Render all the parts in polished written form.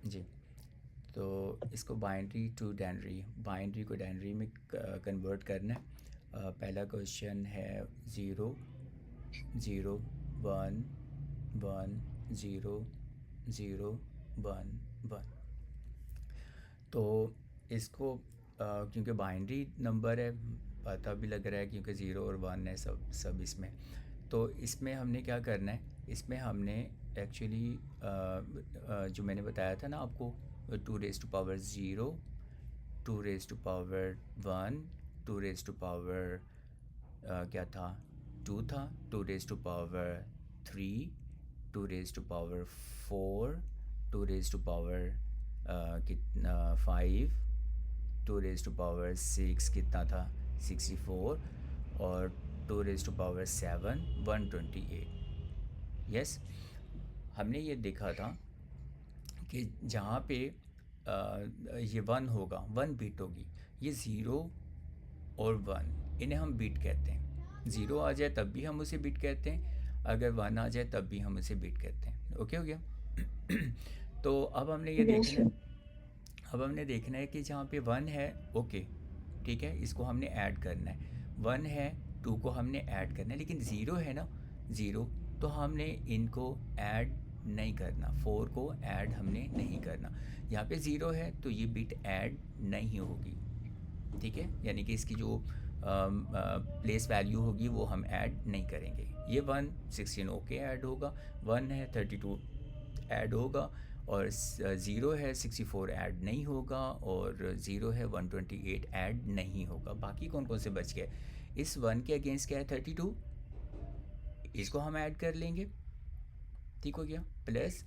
जी। तो इसको binary to डेनरी, binary को डेनरी में कन्वर्ट करना है। पहला क्वेश्चन है 0 0 1 1 0 0 1 1। तो इसको क्योंकि बाइनरी नंबर है, पता भी लग रहा है क्योंकि ज़ीरो और वन है सब सब इसमें। तो इसमें हमने क्या करना है, इसमें हमने एक्चुअली जो मैंने बताया था ना आपको, 2 raise to power 0, 2 raise to power 1, 2 raise to power क्या था, 2 था, 2 raise to power 3, 2 raise to power 4, 2 raise to power कितना 5, 2 रेज़ टू पावर 6 कितना था 64, और 2 रेज़ टू पावर 7 128। यस, हमने ये देखा था कि जहाँ पे ये वन होगा, वन बीट होगी, ये ज़ीरो और वन, इन्हें हम बीट कहते हैं। ज़ीरो आ जाए तब भी हम उसे बीट कहते हैं, अगर वन आ जाए तब भी हम उसे बीट कहते हैं। ओके हो गया। तो अब हमने ये यस देखना है, सर। अब हमने देखना है कि जहाँ पे वन है, ओके ठीक है, इसको हमने ऐड करना है। वन है, टू को हमने ऐड करना है, लेकिन ज़ीरो है ना, ज़ीरो, तो हमने इनको ऐड नहीं करना, फोर को ऐड हमने नहीं करना। यहाँ पे ज़ीरो है तो ये बिट ऐड नहीं होगी, ठीक है, यानी कि इसकी जो प्लेस वैल्यू होगी वो हम ऐड नहीं करेंगे। ये 116 ओके ऐड होगा, वन है 32 ऐड होगा, और ज़ीरो है 64 ऐड नहीं होगा, और ज़ीरो है 128 ऐड नहीं होगा। बाकी कौन कौन से बच गए, इस वन के अगेंस्ट क्या है 32, इसको हम ऐड कर लेंगे, ठीक हो गया। प्लस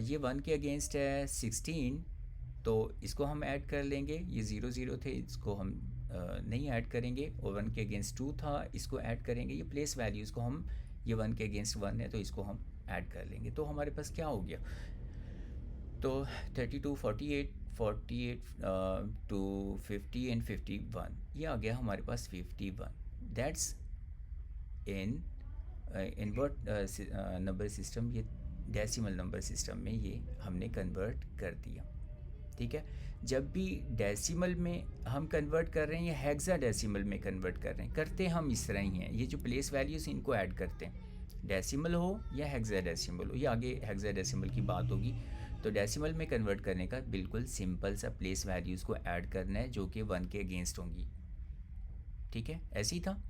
ये वन के अगेंस्ट है 16, तो इसको हम ऐड कर लेंगे, ये ज़ीरो ज़ीरो थे, इसको हम नहीं ऐड करेंगे, और वन के अगेंस्ट टू था, इसको ऐड करेंगे। ये प्लेस वैल्यूज़ को हम, ये वन के अगेंस्ट वन है तो इसको हम ऐड कर लेंगे। तो हमारे पास क्या हो गया, तो 32 48 48 टू 50 एंड 51, ये आ गया हमारे पास 51। That's in invert number system, ये डेसिमल नंबर सिस्टम में ये हमने कन्वर्ट कर दिया, ठीक है। जब भी डेसिमल में हम कन्वर्ट कर रहे हैं या हेक्सा डेसिमल में कन्वर्ट कर रहे हैं, करते हम इस तरह ही हैं, ये जो प्लेस वैल्यूज़ इनको ऐड करते हैं, डेसिमल हो या हेक्सा डेसिमल हो, ये आगे हेक्सा डेसिमल की बात होगी। तो डेसिमल में कन्वर्ट करने का बिल्कुल सिंपल सा, प्लेस वैल्यूज़ को ऐड करना है जो कि वन के अगेंस्ट होंगी, ठीक है, ऐसे ही था।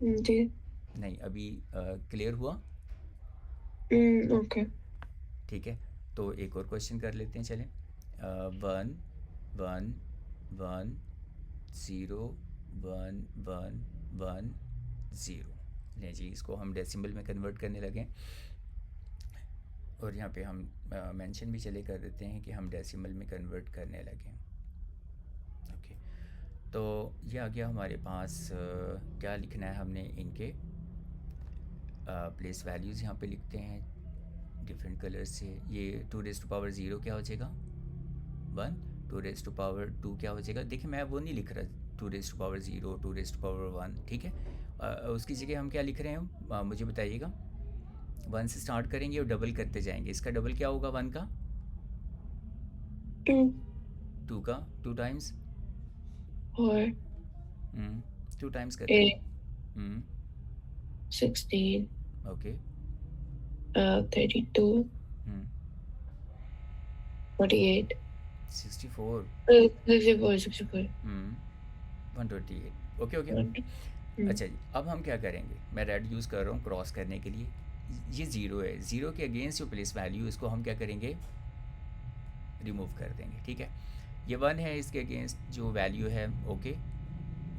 जी। नहीं, अभी क्लियर हुआ, ओके। ठीक है। तो एक और क्वेश्चन कर लेते हैं, चलें। One one one zero one one one zero, ले जी, इसको हम डेसिमल में कन्वर्ट करने लगे, और यहाँ पे हम मेंशन भी चले कर देते हैं कि हम डेसिमल में कन्वर्ट करने लगे। ओके, तो ये आ गया हमारे पास। क्या लिखना है हमने, इनके प्लेस वैल्यूज़ यहाँ पे लिखते हैं डिफरेंट कलर से। ये 2 रेज़ टू पावर 0 क्या हो जाएगा 1, 2 रेज़ टू पावर 2 क्या हो जाएगा, देखिए मैं वो नहीं लिख रहा 2 raise to power 0, 2 raise to power 1, ठीक है। उसकी जगह हम क्या लिख रहे हैं, मुझे बताइएगा। वन से स्टार्ट करेंगे और डबल करते जाएंगे, इसका डबल क्या होगा वन का, टू। टू का, two times, four. Two times करते एट। हैं। 16। ओके। 32। 48। 64। 64 64। 128। Okay, okay. अच्छा जी, अब हम क्या करेंगे, मैं रेड यूज़ कर रहा हूँ क्रॉस करने के लिए। ये ज़ीरो है, ज़ीरो के अगेंस्ट जो प्लेस वैल्यू, इसको हम क्या करेंगे, रिमूव कर देंगे, ठीक है। ये वन है, इसके अगेंस्ट जो वैल्यू है ओके,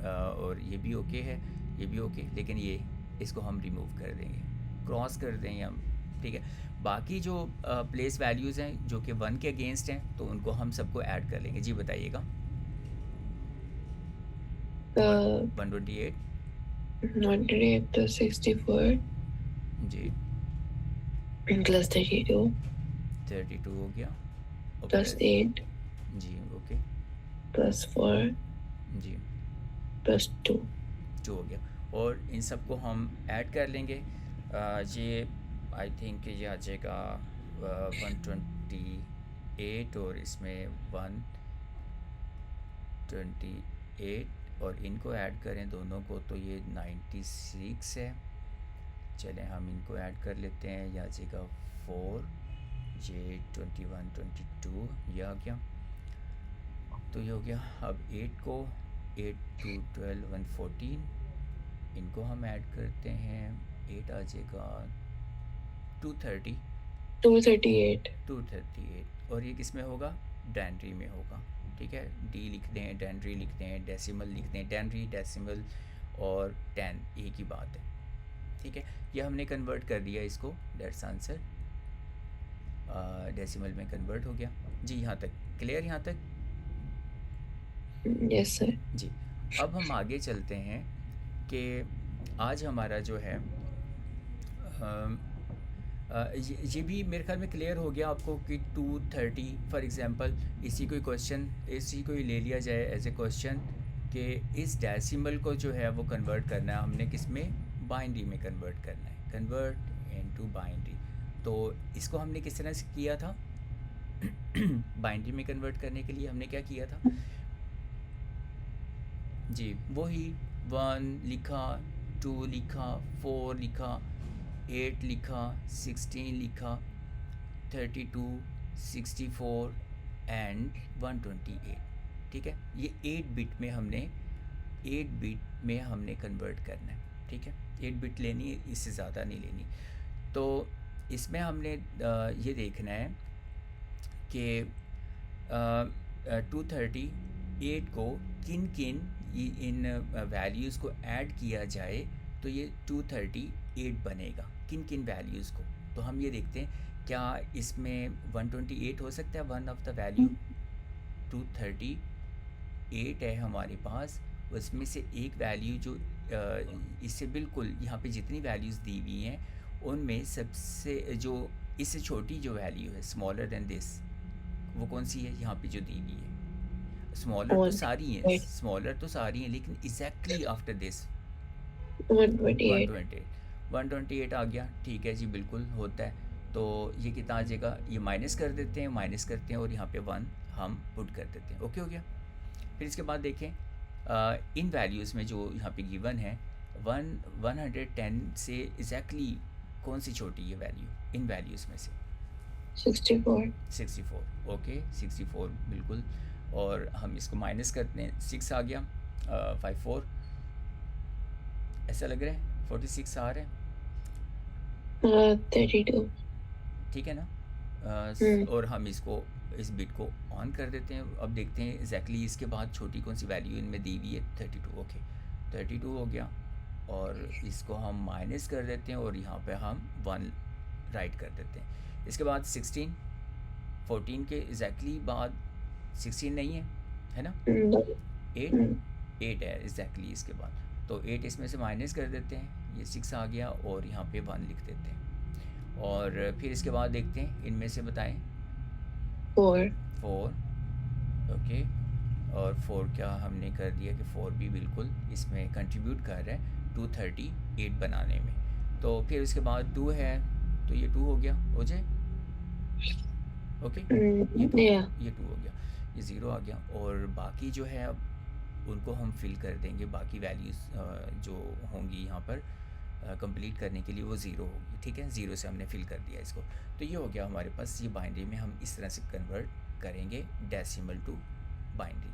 और ये भी ओके है, ये भी ओके, लेकिन ये, इसको हम रिमूव कर देंगे, क्रॉस कर देंगे हम, ठीक है। बाकी जो प्लेस वैल्यूज़ हैं जो कि वन के अगेंस्ट हैं, तो उनको हम सबको ऐड कर लेंगे। जी बताइएगा। वन 128। 98 plus 64 जी, plus 32 32 हो गया, और plus प्लस, 8 जी ओके, plus 4 जी plus 2। 2 हो गया, और इन सबको हम ऐड कर लेंगे। ये आई थिंक ये आ जाएगा 120, 8 और इसमें 128 और इनको ऐड करें दोनों को तो ये 96 है। चलें हम इनको ऐड कर लेते हैं, ये आ जाएगा 4, ये 21 22 ये आ गया। तो ये हो गया। अब 8 को 8 2 12 114 इनको हम ऐड करते हैं, 8 आ जाएगा 230 238 और ये किस में होगा, डेनरी में होगा। ठीक है, डी लिख दें, डेनरी लिख दें, डेसिमल लिख दें, डेनरी डेसिमल और 10 एक ही बात है। ठीक है, ये हमने कन्वर्ट कर दिया इसको, दैट्स आंसर डेसिमल में कन्वर्ट हो गया जी। यहाँ तक क्लियर, यहाँ तक यस सर। जी। अब हम आगे चलते हैं कि आज हमारा जो है ये भी मेरे ख्याल में क्लियर हो गया आपको कि 230 फॉर एग्जांपल इसी कोई क्वेश्चन, इसी को ही ले लिया जाए एज ए क्वेश्चन कि इस डेसिमल को जो है वो कन्वर्ट करना है हमने किस में, बाइनरी में कन्वर्ट करना है, कन्वर्ट इनटू बाइनरी। तो इसको हमने किस तरह से किया था बाइनरी में कन्वर्ट करने के लिए हमने क्या किया था जी, वही 1 लिखा, 2 लिखा, 4 लिखा, 8 लिखा, 16 लिखा, 32 64 एंड 128। ठीक है, ये 8 बिट में हमने कन्वर्ट करना है। ठीक है, 8 बिट लेनी है, इससे ज़्यादा नहीं लेनी। तो इसमें हमने ये देखना है कि 238 को किन किन इन वैल्यूज़ को ऐड किया जाए तो ये 238 बनेगा, किन किन वैल्यूज़ को। तो हम ये देखते हैं क्या इसमें 128 हो सकता है, वन ऑफ द वैल्यू 238 है हमारे पास, उसमें से एक वैल्यू जो इससे बिल्कुल यहाँ पे जितनी वैल्यूज़ दी हुई हैं उनमें सबसे जो इससे छोटी जो वैल्यू है स्मॉलर देन दिस, वो कौन सी है यहाँ पे जो दी हुई है। स्मॉलर तो सारी हैं, स्मॉलर तो सारी हैं, लेकिन एग्जैक्टली आफ्टर दिस 128 आ गया। ठीक है जी, बिल्कुल होता है। तो ये कितना आ जाएगा, ये माइनस कर देते हैं, माइनस करते हैं और यहाँ पे 1 हम पुट कर देते हैं। ओके हो गया। फिर इसके बाद देखें इन वैल्यूज़ में जो यहाँ पे गिवन है 110 से एग्जैक्टली कौन सी छोटी है वैल्यू इन वैल्यूज़ में से, 64। ओके 64 बिल्कुल। और हम इसको माइनस करते हैं, 6 आ गया, 54 ऐसा लग रहा है, 46 आ रहा है, 32 ठीक है ना। और हम इसको इस बिट को ऑन कर देते हैं। अब देखते हैं एग्जैक्टली इसके बाद छोटी कौन सी वैल्यू इनमें दी हुई है, 32। ओके 32 हो गया और इसको हम माइनस कर देते हैं और यहाँ पे हम 1 राइट कर देते हैं। इसके बाद 16, 14 के एग्जैक्टली बाद 16 नहीं है ना, 8 है एग्जैक्टली इसके बाद, तो 8 इसमें से माइनस कर देते हैं, ये 6 आ गया और यहाँ पे 1 लिख देते हैं। और फिर इसके बाद देखते हैं इनमें से बताएं, 4 ओके। और 4 क्या हमने कर दिया कि 4 भी बिल्कुल इसमें कंट्रीब्यूट कर रहा है 238 बनाने में। तो फिर उसके बाद 2 है तो ये 2 हो गया, हो जाए ओके, ये 2 हो गया, ये 0 आ गया। और बाकी जो है अब उनको हम फिल कर देंगे, बाकी वैल्यूज़ जो होंगी यहाँ पर कंप्लीट करने के लिए वो 0 होगी। ठीक है, 0 से हमने फिल कर दिया इसको। तो ये हो गया हमारे पास, ये बाइनरी में हम इस तरह से कन्वर्ट करेंगे डेसिमल टू बाइनरी।